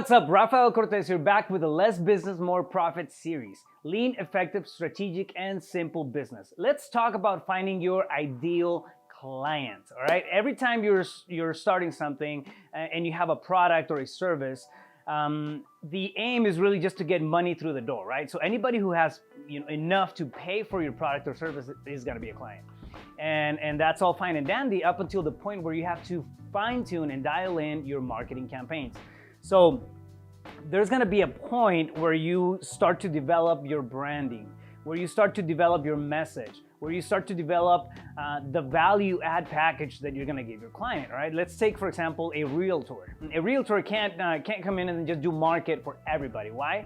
What's up? Rafael Cortez here, back with the Less Business, More Profit series. Lean, effective, strategic, and simple business. Let's talk about finding your ideal client, all right? Every time you're starting something and you have a product or a service, the aim is really just to get money through the door, right? So anybody who has enough to pay for your product or service is gonna be a client. And that's all fine and dandy up until the point where you have to fine-tune and dial in your marketing campaigns. So there's gonna be a point where you start to develop your branding, where you start to develop your message, where you start to develop the value add package that you're gonna give your client, all right? Let's take, for example, a realtor. A realtor can't come in and just do market for everybody. Why?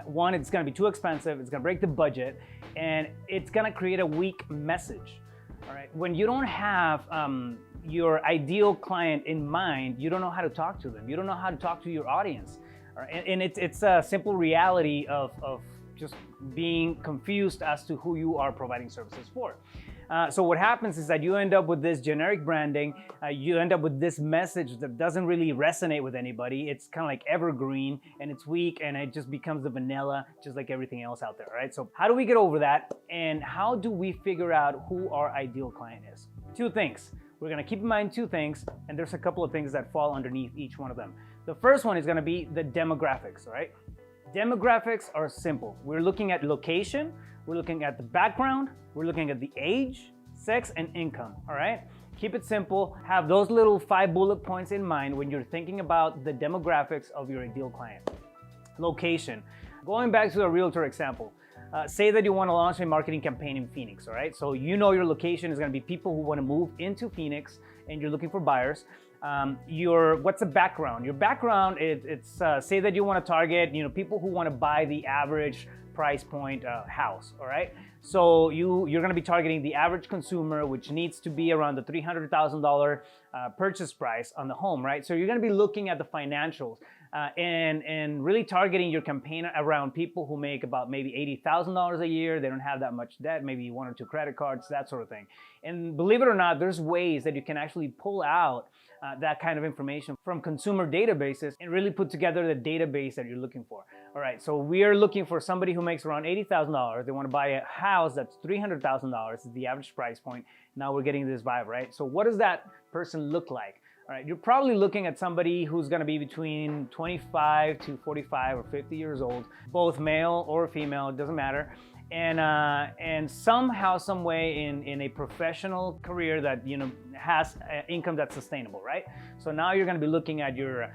One, it's gonna be too expensive, it's gonna break the budget, and it's gonna create a weak message, all right? When you don't have your ideal client in mind, you don't know how to talk to them. You don't know how to talk to your audience. Right? And it's a simple reality of just being confused as to who you are providing services for. So what happens is that you end up with this generic branding, you end up with this message that doesn't really resonate with anybody. It's kind of like evergreen and it's weak and it just becomes the vanilla, just like everything else out there, right? So how do we get over that? And how do we figure out who our ideal client is? Two things. We're gonna keep in mind two things, and there's a couple of things that fall underneath each one of them. The first one is gonna be the demographics, all right? Demographics are simple. We're looking at location, we're looking at the background, we're looking at the age, sex, and income, all right? Keep it simple. Have those little 5 bullet points in mind when you're thinking about the demographics of your ideal client. Location. Going back to a realtor example, say that you want to launch a marketing campaign in Phoenix, all right? So you know your location is going to be people who want to move into Phoenix and you're looking for buyers. What's the background? Your background, it's say that you want to target, people who want to buy the average price point house, all right? So you're going to be targeting the average consumer, which needs to be around the $300,000 purchase price on the home, right? So you're going to be looking at the financials and really targeting your campaign around people who make about maybe $80,000 a year. They don't have that much debt, maybe 1 or 2 credit cards, that sort of thing. And believe it or not, there's ways that you can actually pull out that kind of information from consumer databases and really put together the database that you're looking for. All right, so we are looking for somebody who makes around $80,000. They want to buy a house that's $300,000 is the average price point. Now we're getting this vibe, right? So what does that person look like? All right, you're probably looking at somebody who's going to be between 25 to 45 or 50 years old, both male or female, it doesn't matter. And somehow, some way in a professional career that has income that's sustainable, right? So now you're going to be looking at your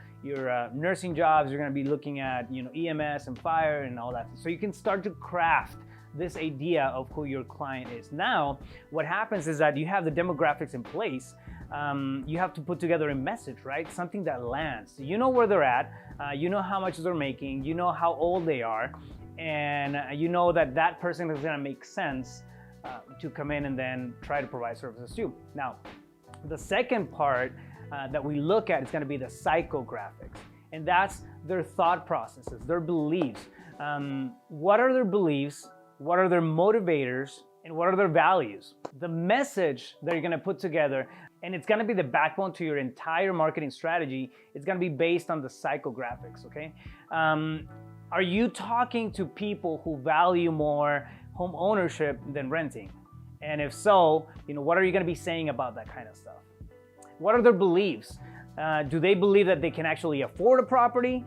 nursing jobs. You're going to be looking at EMS and fire and all that. So you can start to craft this idea of who your client is. Now, what happens is that you have the demographics in place. You have to put together a message, right? Something that lands. You know where they're at. You know how much they're making. You know how old they are. And you know that person is going to make sense to come in and then try to provide services to. Now, the second part that we look at is going to be the psychographics, and that's their thought processes, their beliefs. What are their beliefs? What are their motivators? And what are their values? The message that you're going to put together, and it's going to be the backbone to your entire marketing strategy. It's going to be based on the psychographics, okay? Are you talking to people who value more home ownership than renting? And if so, what are you going to be saying about that kind of stuff? What are their beliefs? Do they believe that they can actually afford a property?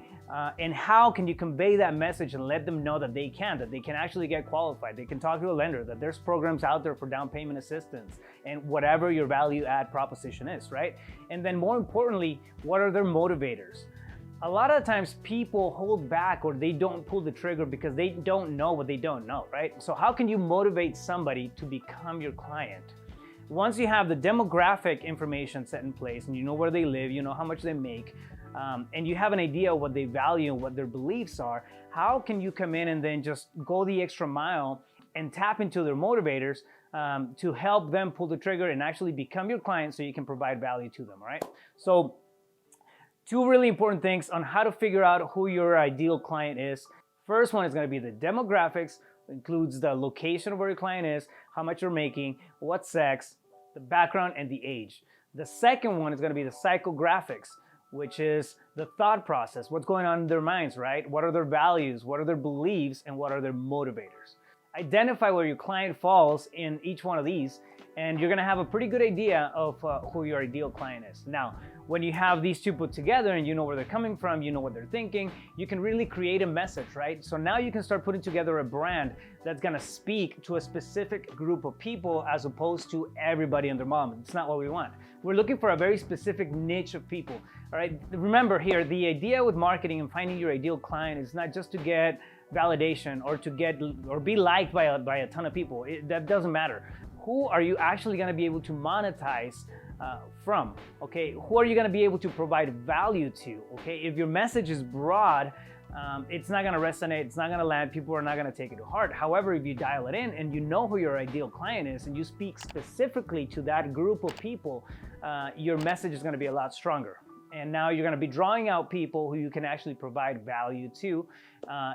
And how can you convey that message and let them know that they can actually get qualified? They can talk to a lender, that there's programs out there for down payment assistance and whatever your value add proposition is, right? And then more importantly, what are their motivators? A lot of times people hold back or they don't pull the trigger because they don't know what they don't know, right? So how can you motivate somebody to become your client? Once you have the demographic information set in place and you know where they live, you know how much they make, and you have an idea of what they value and what their beliefs are, how can you come in and then just go the extra mile and tap into their motivators to help them pull the trigger and actually become your client so you can provide value to them, all right? So 2 really important things on how to figure out who your ideal client is. First one is going to be the demographics, includes the location of where your client is, how much you're making, what sex, the background, and the age. The second one is going to be the psychographics, which is the thought process, what's going on in their minds, right? What are their values, what are their beliefs, and what are their motivators? Identify where your client falls in each one of these, and you're gonna have a pretty good idea of who your ideal client is. Now, when you have these two put together and you know where they're coming from, you know what they're thinking, you can really create a message, right? So now you can start putting together a brand that's gonna speak to a specific group of people as opposed to everybody and their mom. It's not what we want. We're looking for a very specific niche of people, all right? Remember here, the idea with marketing and finding your ideal client is not just to get validation or to get or be liked by a ton of people. That doesn't matter. Who are you actually gonna be able to monetize from, okay? Who are you gonna be able to provide value to, okay? If your message is broad, it's not gonna resonate, it's not gonna land, people are not gonna take it to heart. However, if you dial it in and you know who your ideal client is and you speak specifically to that group of people, your message is gonna be a lot stronger. And now you're gonna be drawing out people who you can actually provide value to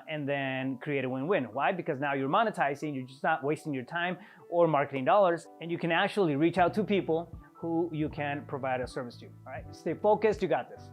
and then create a win-win. Why? Because now you're monetizing, you're just not wasting your time or marketing dollars, and you can actually reach out to people who you can provide a service to, all right? Stay focused, you got this.